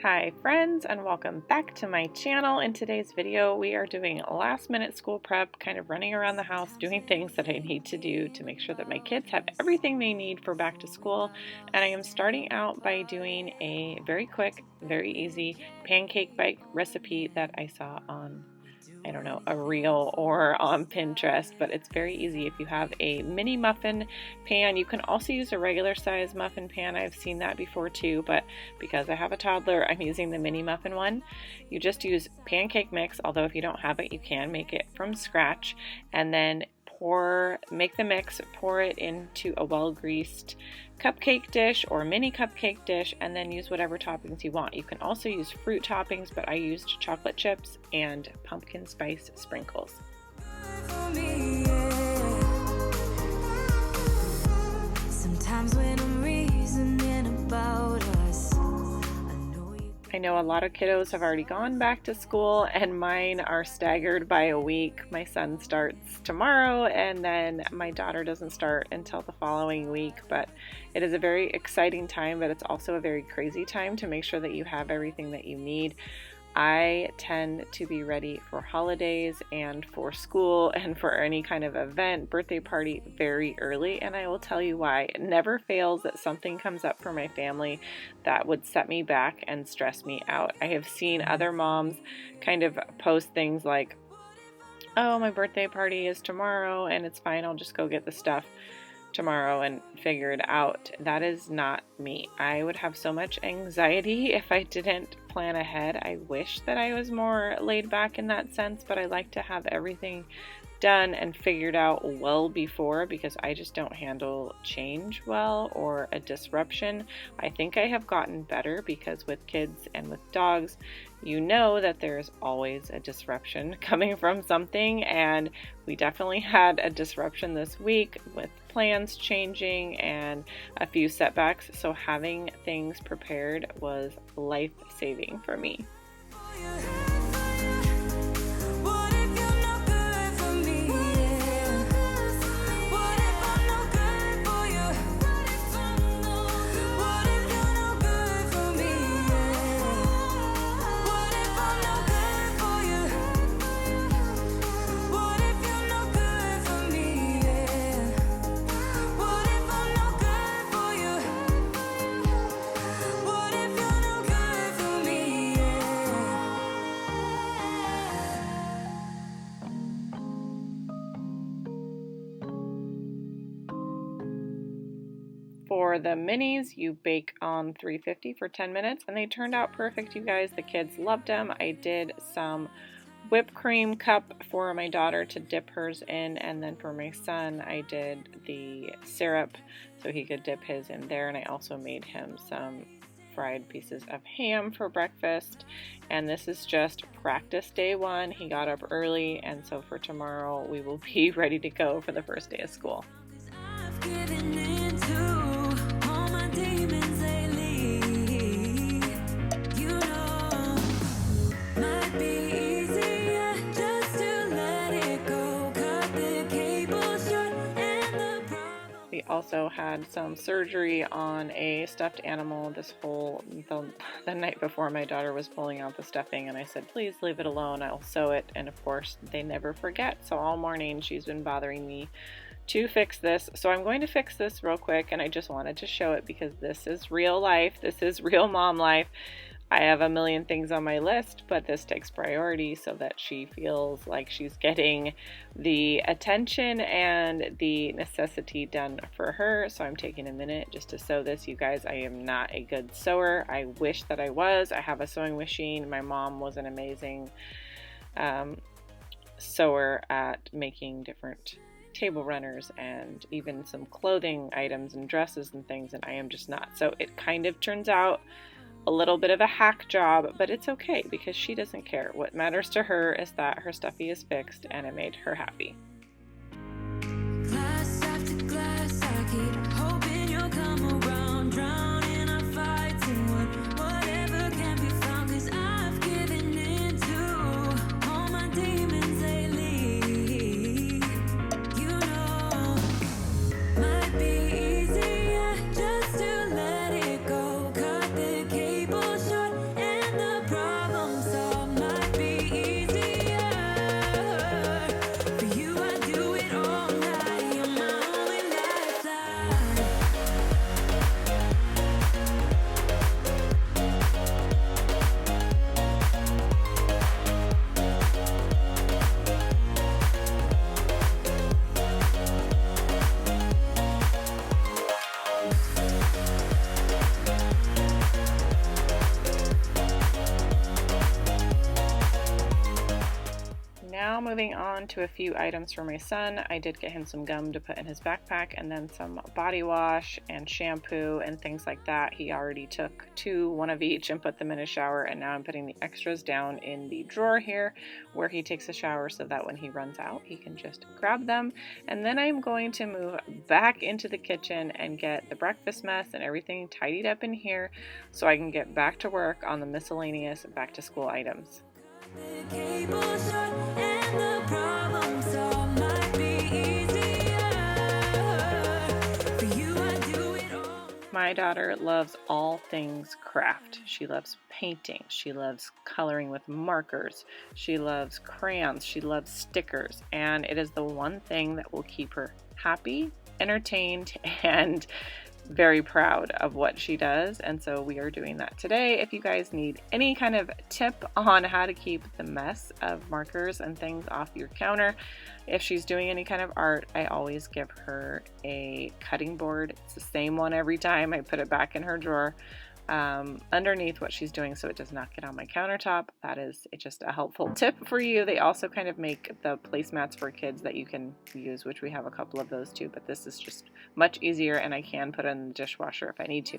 Hi friends, and welcome back to my channel. In today's video we are doing last minute school prep, kind of running around the house doing things that I need to do to make sure that my kids have everything they need for back to school. And I am starting out by doing a very quick, very easy pancake bake recipe that I saw on a reel or on Pinterest, but it's very easy. If you have a mini muffin pan, you can also use a regular size muffin pan. I've seen that before too, but because I have a toddler, I'm using the mini muffin one. You just use pancake mix, although if you don't have it, you can make it from scratch, and then make the mix, pour it into a well-greased cupcake dish or mini cupcake dish, and then use whatever toppings you want. You can also use fruit toppings, but I used chocolate chips and pumpkin spice sprinkles. Sometimes when I'm reasoning about us, I know a lot of kiddos have already gone back to school, and mine are staggered by a week. My son starts tomorrow, and then my daughter doesn't start until the following week. But it is a very exciting time, but it's also a very crazy time to make sure that you have everything that you need. I tend to be ready for holidays and for school and for any kind of event, birthday party very early, and I will tell you why. It never fails that something comes up for my family that would set me back and stress me out. I have seen other moms kind of post things like, oh, my birthday party is tomorrow and it's fine, I'll just go get the stuff tomorrow and figure it out. That is not me. I would have so much anxiety if I didn't plan ahead. I wish that I was more laid back in that sense, but I like to have everything done and figured out well before, because I just don't handle change well or a disruption. I think I have gotten better because with kids and with dogs, you know that there's always a disruption coming from something, and we definitely had a disruption this week with plans changing and a few setbacks, so having things prepared was life-saving for me. For the minis, you bake on 350 for 10 minutes, and they turned out perfect, you guys. The kids loved them. I did some whipped cream cup for my daughter to dip hers in, and then for my son, I did the syrup so he could dip his in there, and I also made him some fried pieces of ham for breakfast. And this is just practice day one. He got up early, and so for tomorrow, we will be ready to go for the first day of school. We also had some surgery on a stuffed animal the night before my daughter was pulling out the stuffing, and I said, please leave it alone, I'll sew it. And of course they never forget, so all morning she's been bothering me to fix this. So I'm going to fix this real quick, and I just wanted to show it because this is real life. This is real mom life. I have a million things on my list, but this takes priority so that she feels like she's getting the attention and the necessity done for her. So I'm taking a minute just to sew this. You guys, I am not a good sewer. I wish that I was. I have a sewing machine. My mom was an amazing sewer at making different table runners and even some clothing items and dresses and things, and I am just not. So it kind of turns out a little bit of a hack job, but it's okay because she doesn't care. What matters to her is that her stuffy is fixed and it made her happy. Glass after glass, I keep hoping you'll come around, drowning our fights in whatever can be found, 'cause I've given in to all my demons lately. You know, might be easier just to let it go, cut the cable short and moving on to a few items for my son. I did get him some gum to put in his backpack and then some body wash and shampoo and things like that. He already took one of each, and put them in his shower, and now I'm putting the extras down in the drawer here where he takes a shower so that when he runs out, he can just grab them. And then I'm going to move back into the kitchen and get the breakfast mess and everything tidied up in here so I can get back to work on the miscellaneous back to school items. My daughter loves all things craft. She loves painting. She loves coloring with markers. She loves crayons. She loves stickers. And it is the one thing that will keep her happy, entertained, and very proud of what she does. And so we are doing that today. If you guys need any kind of tip on how to keep the mess of markers and things off your counter, if she's doing any kind of art, I always give her a cutting board. It's the same one every time. I put it back in her drawer underneath what she's doing so it does not get on my countertop. That is just a helpful tip for you. They also kind of make the placemats for kids that you can use, which we have a couple of those too, but this is just much easier, and I can put it in the dishwasher if I need to.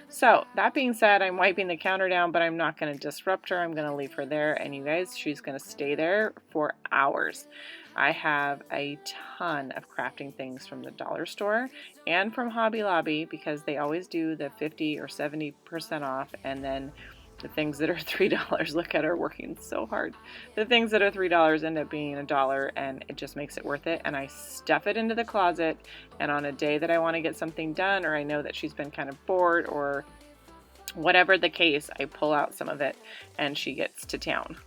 So that being said, I'm wiping the counter down, but I'm not going to disrupt her. I'm going to leave her there, and you guys, she's going to stay there for hours. I have a ton of crafting things from the dollar store and from Hobby Lobby because they always do the 50 or 70% off, and then the things that are $3, look at her working so hard. The things that are $3 end up being $1, and it just makes it worth it. And I stuff it into the closet, and on a day that I want to get something done, or I know that she's been kind of bored or whatever the case, I pull out some of it and she gets to town.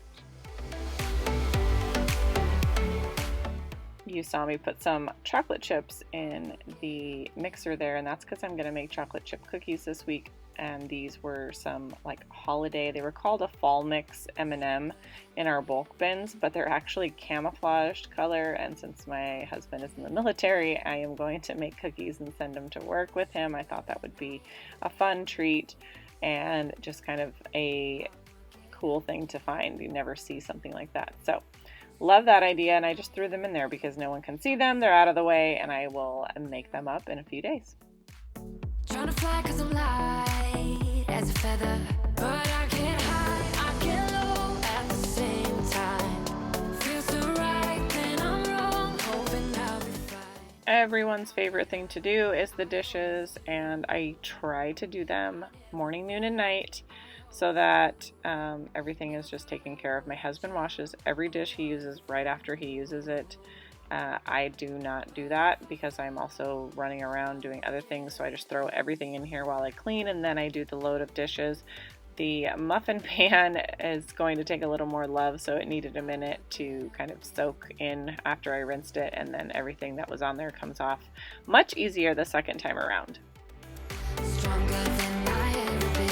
You saw me put some chocolate chips in the mixer there, and that's because I'm going to make chocolate chip cookies this week. And these were some like holiday, they were called a fall mix M&M in our bulk bins, but they're actually camouflaged color. And since my husband is in the military, I am going to make cookies and send them to work with him. I thought that would be a fun treat and just kind of a cool thing to find. You never see something like that. So love that idea, and I just threw them in there because no one can see them. They're out of the way, and I will make them up in a few days. Trying to fly 'cause I'm light as a feather, but I can't hide, I get low at the same time. Feels so right, then I'm wrong, hoping I'll be fine. Everyone's favorite thing to do is the dishes, and I try to do them morning, noon, and night, so that everything is just taken care of. My husband washes every dish he uses right after he uses it. I do not do that because I'm also running around doing other things, so I just throw everything in here while I clean, and then I do the load of dishes. The muffin pan is going to take a little more love, so it needed a minute to kind of soak in after I rinsed it, and then everything that was on there comes off much easier the second time around. Stronger than I ever been.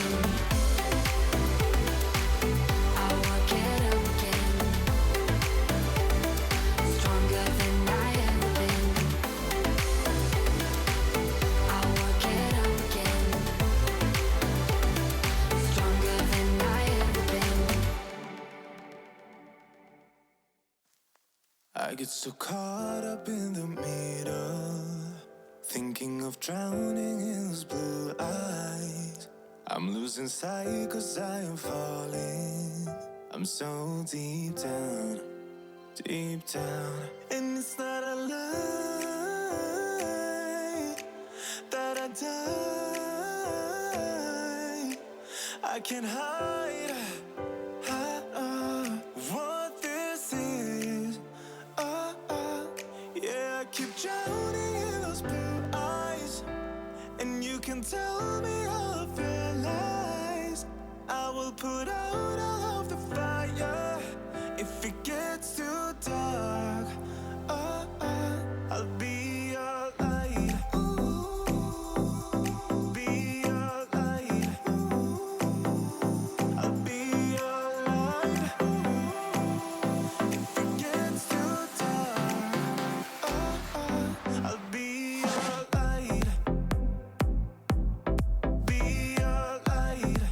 I get so caught up in the middle, thinking of drowning in those blue eyes. I'm losing sight 'cause I am falling. I'm so deep down, and it's not a lie that I die. I can't hide what this is. Yeah, I keep drowning in those blue eyes, and you can tell me all of your lies. I will put out all of the fire if it gets too dark. I'll be your light. Be your light. I'll be your light. If it gets too dark, I'll be your light. Be your light.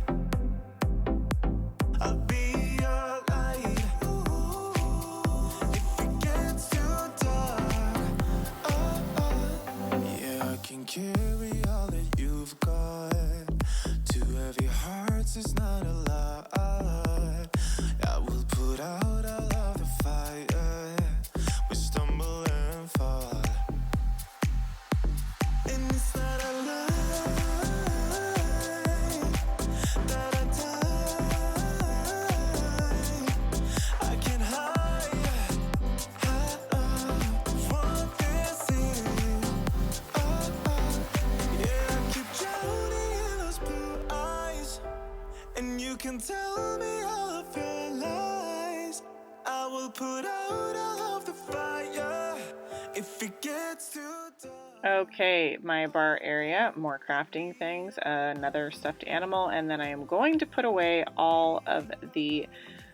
and you can tell me all of your lies. I will put out all of the fire if it gets too dark. Okay, my bar area, more crafting things, another stuffed animal, and then I am going to put away all of the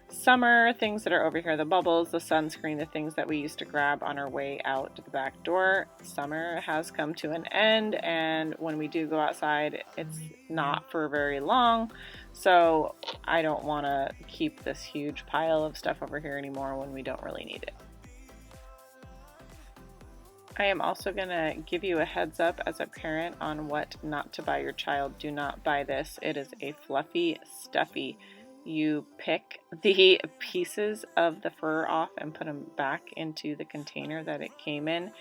summer things that are over here, the bubbles, the sunscreen, the things that we used to grab on our way out to the back door. Summer has come to an end, and when we do go outside, it's not for very long, so I don't want to keep this huge pile of stuff over here anymore when we don't really need it. I am also going to give you a heads up as a parent on what not to buy your child. Do not buy this. It is a fluffy stuffy. You pick the pieces of the fur off and put them back into the container that it came in.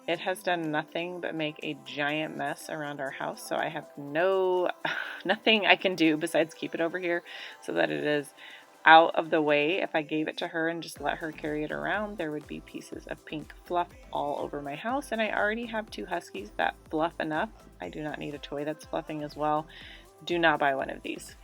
It has done nothing but make a giant mess around our house, so I have nothing I can do besides keep it over here so that it is out of the way. If I gave it to her and just let her carry it around, there would be pieces of pink fluff all over my house, and I already have 2 huskies that fluff enough. I do not need a toy that's fluffing as well. Do not buy one of these.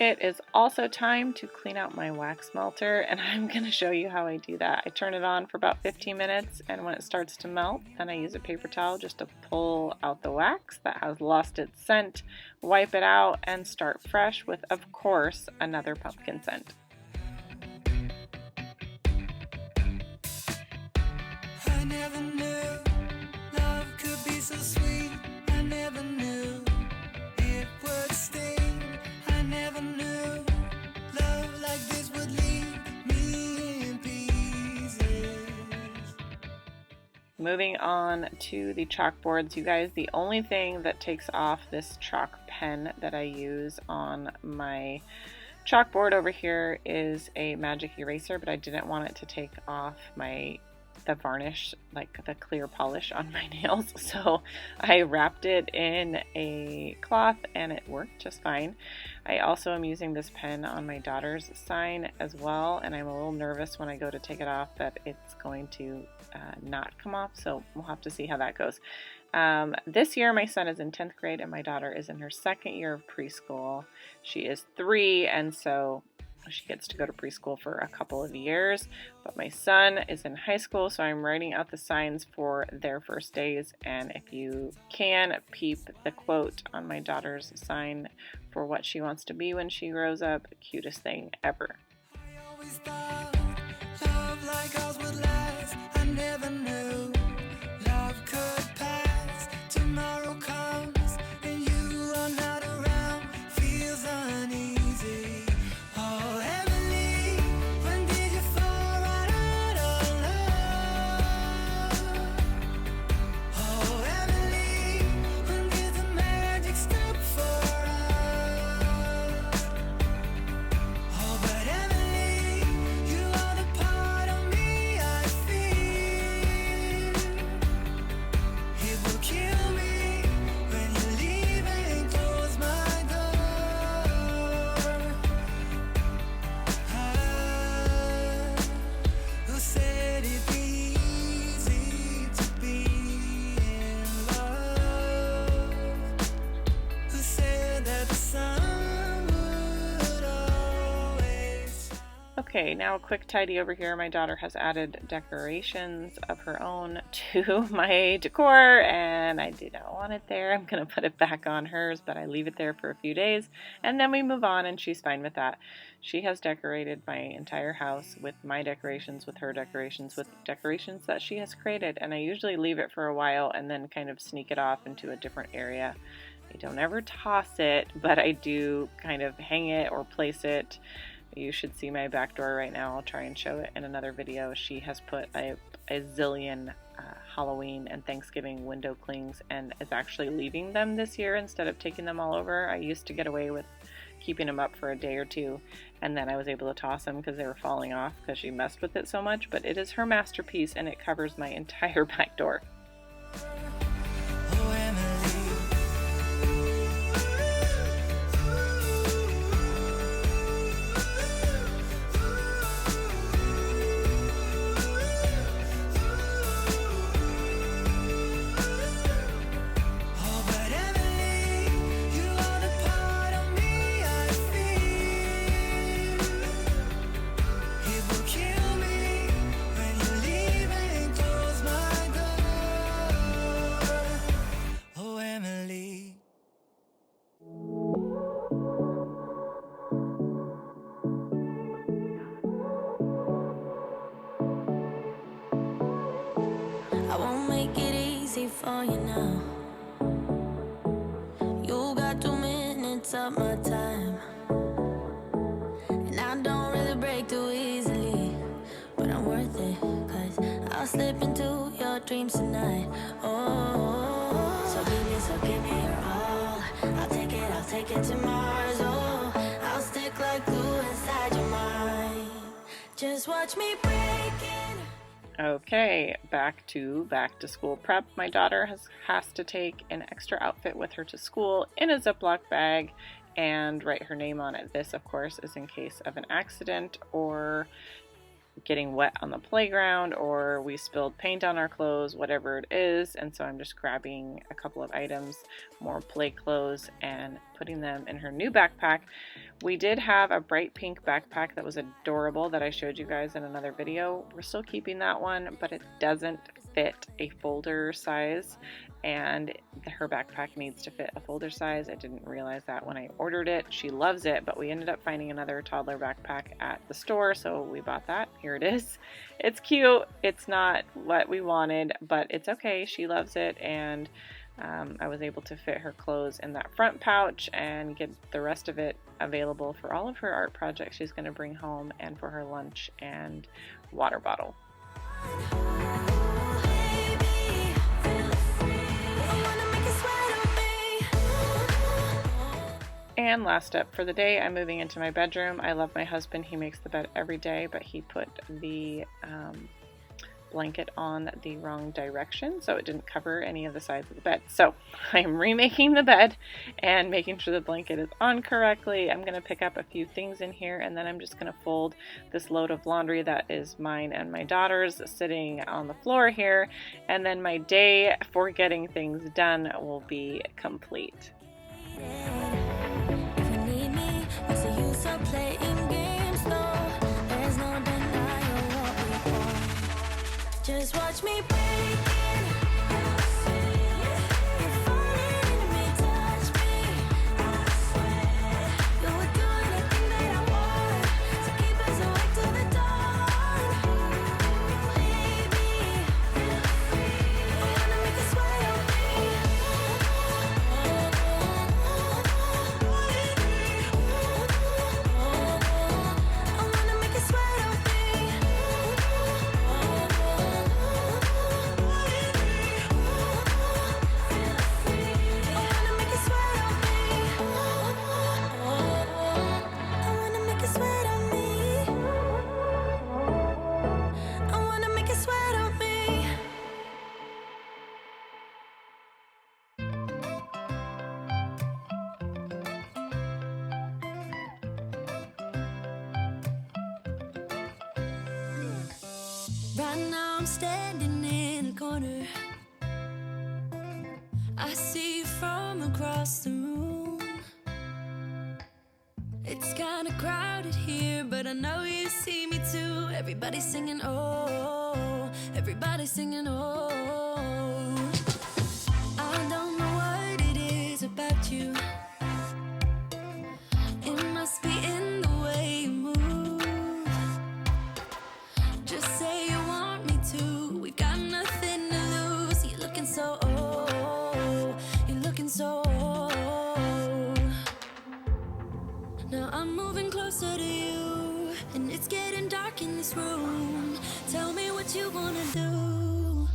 It is also time to clean out my wax melter, and I'm going to show you how I do that. I turn it on for about 15 minutes, and when it starts to melt, then I use a paper towel just to pull out the wax that has lost its scent, wipe it out, and start fresh with, of course, another pumpkin scent. I never knew love could be so sweet. I never knew it would sting. I never knew love like this would leave me in pieces. Moving on to the chalkboards, you guys, the only thing that takes off this chalk pen that I use on my chalkboard over here is a magic eraser, but I didn't want it to take off the varnish, like the clear polish on my nails, so I wrapped it in a cloth and it worked just fine. I also am using this pen on my daughter's sign as well, and I'm a little nervous when I go to take it off that it's going to not come off, so we'll have to see how that goes. This year my son is in 10th grade and my daughter is in her 2nd year of preschool. She is 3, and so she gets to go to preschool for a couple of years, but my son is in high school, so I'm writing out the signs for their first days. And if you can peep the quote on my daughter's sign for what she wants to be when she grows up, cutest thing ever. I always thought love like ours would last. I never knew love could pass. Tomorrow comes and you are not around. Feels uneasy. Oh, Emily, when did you fall right out of love? Oh, Emily, when did the magic stop for us? Oh, but Emily, you are the part of me I feel. It will kill me when you leave and close my door. Who said it'd be easy to be in love? Who said that the sun would always shine? Okay, now a quick tidy over here. My daughter has added decorations of her own to my decor, and I do not want it there. I'm going to put it back on hers, but I leave it there for a few days, and then we move on, and she's fine with that. She has decorated my entire house with my decorations, with her decorations, with decorations that she has created, and I usually leave it for a while and then kind of sneak it off into a different area. I don't ever toss it, but I do kind of hang it or place it. You should see my back door right now. I'll try and show it in another video. She has put a zillion Halloween and Thanksgiving window clings and is actually leaving them this year instead of taking them all over. I used to get away with keeping them up for a day or two, and then I was able to toss them because they were falling off because she messed with it so much. But it is her masterpiece, and it covers my entire back door. I won't make it easy for you now. You got 2 minutes of my time, and I don't really break too easily, but I'm worth it, 'cause I'll slip into your dreams tonight. Oh, so give me your all. I'll take it to Mars. Oh, I'll stick like glue inside your mind. Just watch me break it. Okay, back to school prep. My daughter has to take an extra outfit with her to school in a Ziploc bag and write her name on it. This, of course, is in case of an accident or getting wet on the playground, or we spilled paint on our clothes, whatever it is. And so I'm just grabbing a couple of items, more play clothes, and putting them in her new backpack. We did have a bright pink backpack that was adorable that I showed you guys in another video. We're still keeping that one, but it doesn't fit a folder size, and her backpack needs to fit a folder size. I didn't realize that when I ordered it. She loves it, but we ended up finding another toddler backpack at the store, so we bought that. Here it is. It's cute. It's not what we wanted, but it's okay. She loves it, and I was able to fit her clothes in that front pouch and get the rest of it available for all of her art projects she's going to bring home, and for her lunch and water bottle. And last up for the day, I'm moving into my bedroom. I love my husband. He makes the bed every day, but he put the blanket on the wrong direction, so it didn't cover any of the sides of the bed. So I'm remaking the bed and making sure the blanket is on correctly. I'm going to pick up a few things in here, and then I'm just going to fold this load of laundry that is mine and my daughter's sitting on the floor here, and then my day for getting things done will be complete. Just watch me break it. You're falling into me, touch me. I swear you're doing everything that I want, so keep us awake till the dawn. Baby, feel free. I wanna make you sweat on me. I wanna make you sweat on me. Right now I'm standing in a corner. I see you from across the room. It's kinda crowded here, but I know you see me too. Everybody's singing, oh, everybody's singing, oh. I don't know what it is about you. It must be in the way you move. Just say you want me to. We've got nothing to lose. You're looking so old. You're looking so old. Now I'm moving closer to you, and it's getting dark in this room. Tell me what you wanna do.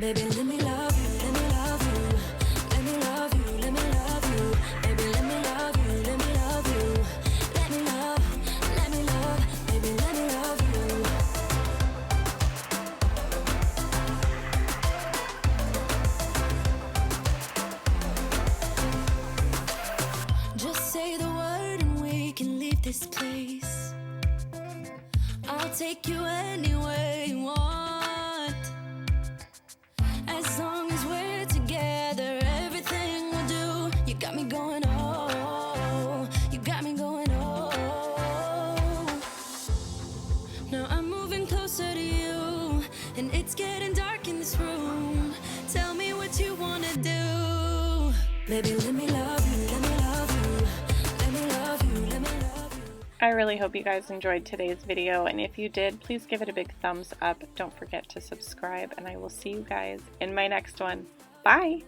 Baby, let me love you, let me love you. Let me love you, let me love you. Baby, let me love you, let me love you. Let me love, baby, let me love you. Just say the word and we can leave this place. I'll take you anywhere you want. As long as we're together, everything we'll do. You got me going, oh, you got me going, oh. Now I'm moving closer to you, and it's getting dark in this room. Tell me what you wanna do. Baby, let me love you, let me love you. Let me love you, let me love you. I really hope you guys enjoyed today's video, and if you did, please give it a big thumbs up. Don't forget to subscribe, and I will see you guys in my next one. Bye!